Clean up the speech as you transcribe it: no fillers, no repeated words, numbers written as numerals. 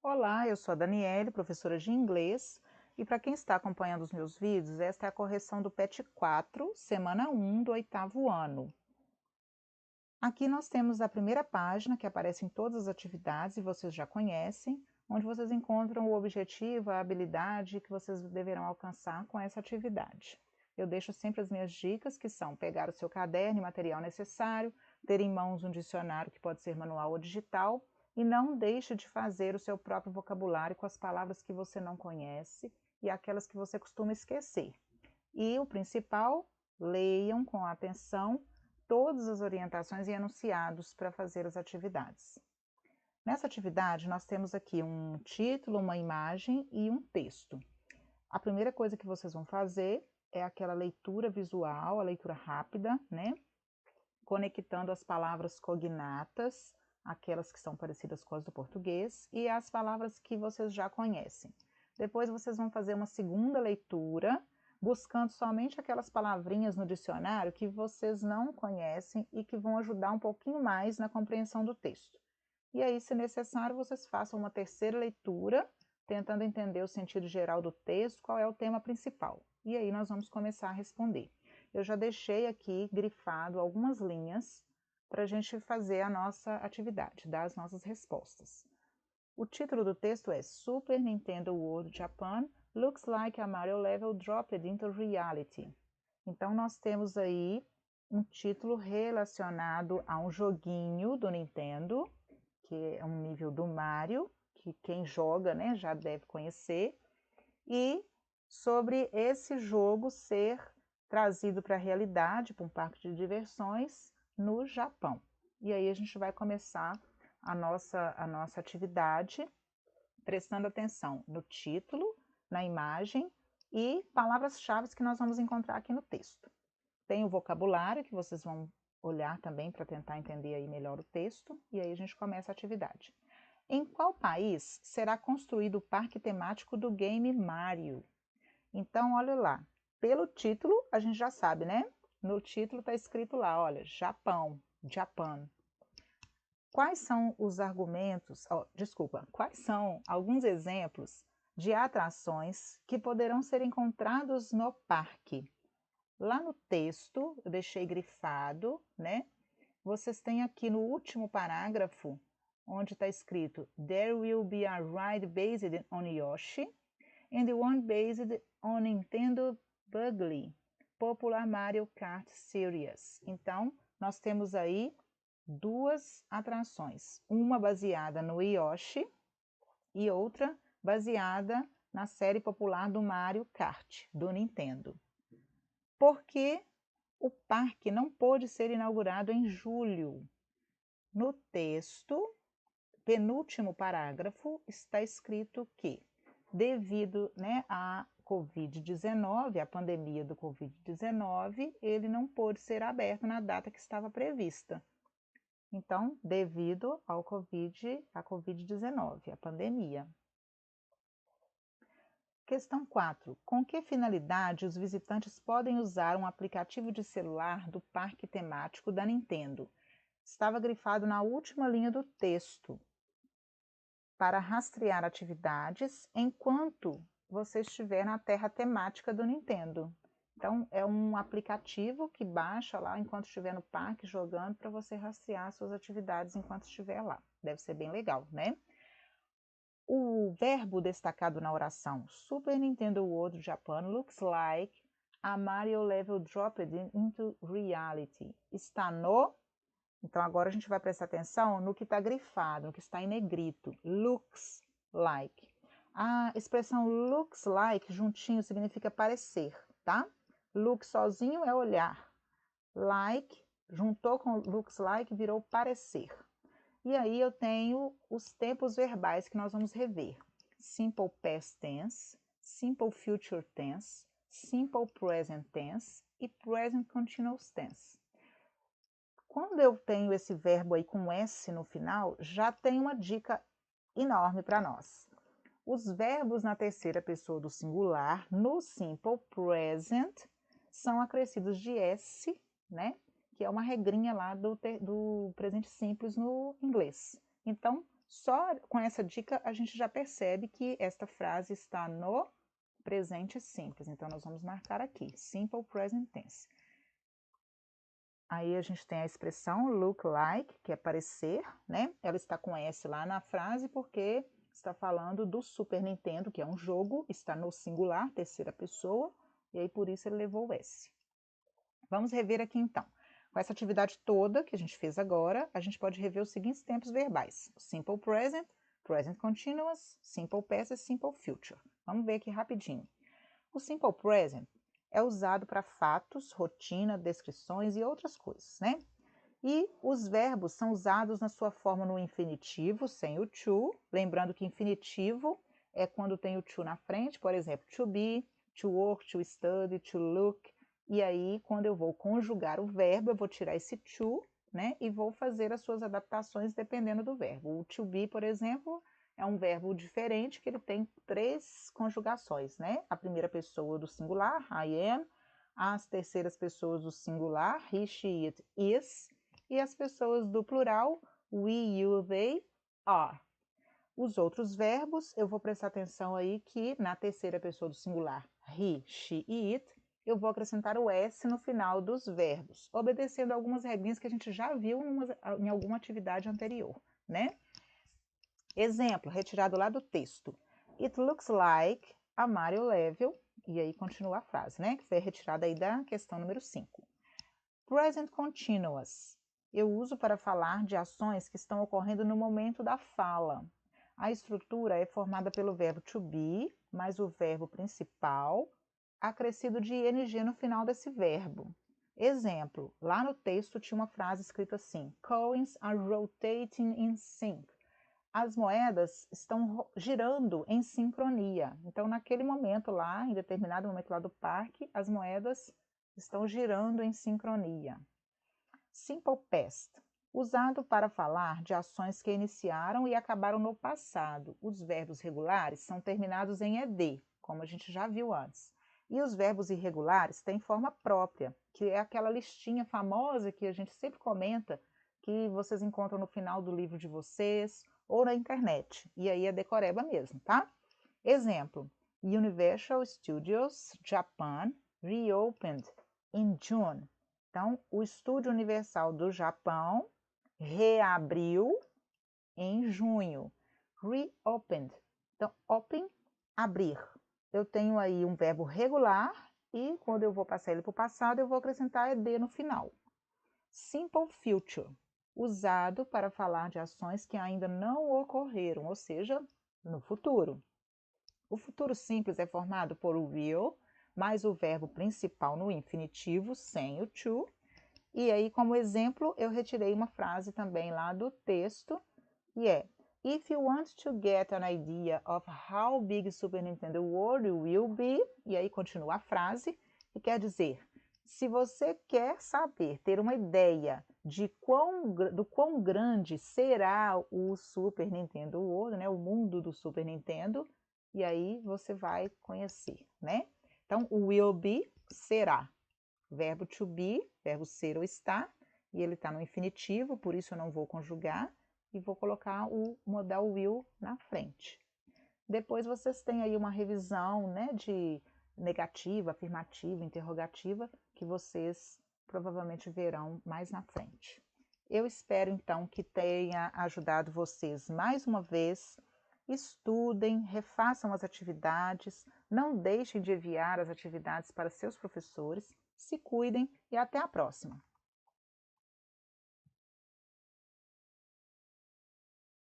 Olá, eu sou a Daniele, professora de inglês, e para quem está acompanhando os meus vídeos, esta é a correção do PET 4, semana 1 do 8º ano. Aqui nós temos a primeira página, que aparece em todas as atividades, e vocês já conhecem, onde vocês encontram o objetivo, a habilidade que vocês deverão alcançar com essa atividade. Eu deixo sempre as minhas dicas, que são pegar o seu caderno e material necessário, ter em mãos um dicionário que pode ser manual ou digital, e não deixe de fazer o seu próprio vocabulário com as palavras que você não conhece e aquelas que você costuma esquecer. E o principal, leiam com atenção todas as orientações e enunciados para fazer as atividades. Nessa atividade, nós temos aqui um título, uma imagem e um texto. A primeira coisa que vocês vão fazer é aquela leitura visual, a leitura rápida, né? Conectando as palavras cognatas, aquelas que são parecidas com as do português, e as palavras que vocês já conhecem. Depois vocês vão fazer uma segunda leitura, buscando somente aquelas palavrinhas no dicionário que vocês não conhecem e que vão ajudar um pouquinho mais na compreensão do texto. E aí, se necessário, vocês façam uma terceira leitura, tentando entender o sentido geral do texto, qual é o tema principal. E aí nós vamos começar a responder. Eu já deixei aqui grifado algumas linhas para a gente fazer a nossa atividade, dar as nossas respostas. O título do texto é Super Nintendo World Japan Looks Like a Mario Level Dropped into Reality. Então nós temos aí um título relacionado a um joguinho do Nintendo, que é um nível do Mario, que quem joga, né, já deve conhecer, e sobre esse jogo ser trazido para a realidade, para um parque de diversões no Japão. E aí a gente vai começar a nossa atividade prestando atenção no título, na imagem e palavras-chave que nós vamos encontrar aqui no texto. Tem o vocabulário que vocês vão olhar também para tentar entender aí melhor o texto, e aí a gente começa a atividade. Em qual país será construído o parque temático do game Mario? Então, olha lá, pelo título a gente já sabe, né? No título está escrito lá, olha, Japão, Japan. Quais são os argumentos, quais são alguns exemplos de atrações que poderão ser encontrados no parque? Lá no texto, eu deixei grifado, né? Vocês têm aqui no último parágrafo, onde está escrito There will be a ride based on Yoshi and one based on Nintendo Buggly, Popular Mario Kart Series. Então, nós temos aí duas atrações, uma baseada no Yoshi e outra baseada na série popular do Mario Kart, do Nintendo. Por que o parque não pôde ser inaugurado em julho? No texto, penúltimo parágrafo, está escrito que, devido, né, à Covid-19, à pandemia do Covid-19, ele não pôde ser aberto na data que estava prevista. Então, devido à Covid-19, a pandemia. Questão 4. Com que finalidade os visitantes podem usar um aplicativo de celular do parque temático da Nintendo? Estava grifado na última linha do texto. Para rastrear atividades enquanto você estiver na terra temática do Nintendo. Então, é um aplicativo que baixa lá enquanto estiver no parque jogando para você rastrear suas atividades enquanto estiver lá. Deve ser bem legal, né? O verbo destacado na oração Super Nintendo World Japan looks like a Mario level dropped into reality está no... Então agora a gente vai prestar atenção no que está grifado, no que está em negrito. Looks like. A expressão looks like juntinho significa parecer, tá? Look sozinho é olhar. Like juntou com looks like virou parecer. E aí eu tenho os tempos verbais que nós vamos rever. Simple past tense, simple future tense, simple present tense e present continuous tense. Quando eu tenho esse verbo aí com S no final, já tem uma dica enorme para nós. Os verbos na terceira pessoa do singular, no simple present, são acrescidos de S, né? Que é uma regrinha lá do presente simples no inglês. Então, Só com essa dica a gente já percebe que esta frase está no presente simples. Então, nós vamos marcar aqui, Simple Present Tense. Aí a gente tem a expressão look like, que é parecer, né? Ela está com S lá na frase porque está falando do Super Nintendo, que é um jogo, está no singular, terceira pessoa, e aí por isso ele levou o S. Vamos rever aqui então. Com essa atividade toda que a gente fez agora, a gente pode rever os seguintes tempos verbais: Simple Present, Present Continuous, Simple Past e Simple Future. Vamos ver aqui rapidinho. O Simple Present é usado para fatos, rotina, descrições e outras coisas, né? E os verbos são usados na sua forma no infinitivo, sem o to. Lembrando que infinitivo é quando tem o to na frente, por exemplo, to be, to work, to study, to look. E aí, quando eu vou conjugar o verbo, eu vou tirar esse to, né? E vou fazer as suas adaptações dependendo do verbo. O to be, por exemplo, é um verbo diferente que ele tem 3 conjugações, né? A primeira pessoa do singular, I am, as terceiras pessoas do singular, he, she, it, is, e as pessoas do plural, we, you, they, are. Os outros verbos, eu vou prestar atenção aí que na terceira pessoa do singular, he, she e it, eu vou acrescentar o S no final dos verbos, obedecendo algumas regrinhas que a gente já viu em alguma atividade anterior, né? Exemplo, retirado lá do texto. It looks like a Mario level, e aí continua a frase, né? Que foi retirada aí da questão número 5. Present continuous. Eu uso para falar de ações que estão ocorrendo no momento da fala. A estrutura é formada pelo verbo to be, mais o verbo principal, acrescido de ing no final desse verbo. Exemplo, lá no texto tinha uma frase escrita assim: Coins are rotating in sync. As moedas estão girando em sincronia. Então, naquele momento lá, em determinado momento lá do parque, as moedas estão girando em sincronia. Simple Past, usado para falar de ações que iniciaram e acabaram no passado. Os verbos regulares são terminados em ed, como a gente já viu antes. E os verbos irregulares têm forma própria, que é aquela listinha famosa que a gente sempre comenta, que vocês encontram no final do livro de vocês, ou na internet, e aí é decoreba mesmo, tá? Exemplo, Universal Studios Japan reopened in June. Então, o Estúdio Universal do Japão reabriu em junho. Reopened. Então, open, abrir. Eu tenho aí um verbo regular e quando eu vou passar ele para o passado, eu vou acrescentar ed no final. Simple Future, usado para falar de ações que ainda não ocorreram, ou seja, no futuro. O futuro simples é formado por o will, mais o verbo principal no infinitivo, sem o to. E aí, como exemplo, eu retirei uma frase também lá do texto, e é: If you want to get an idea of how big Super Nintendo World will be, e aí continua a frase, que quer dizer: se você quer saber, ter uma ideia do quão grande será o Super Nintendo World, né, o mundo do Super Nintendo, e aí você vai conhecer, né? Então, o will be, será. Verbo to be, verbo ser ou estar, e ele está no infinitivo, por isso eu não vou conjugar, e vou colocar o modal will na frente. Depois vocês têm aí uma revisão, né, de negativa, afirmativa, interrogativa, que vocês provavelmente verão mais na frente. Eu espero, então, que tenha ajudado vocês mais uma vez. Estudem, refaçam as atividades, não deixem de enviar as atividades para seus professores, se cuidem e até a próxima!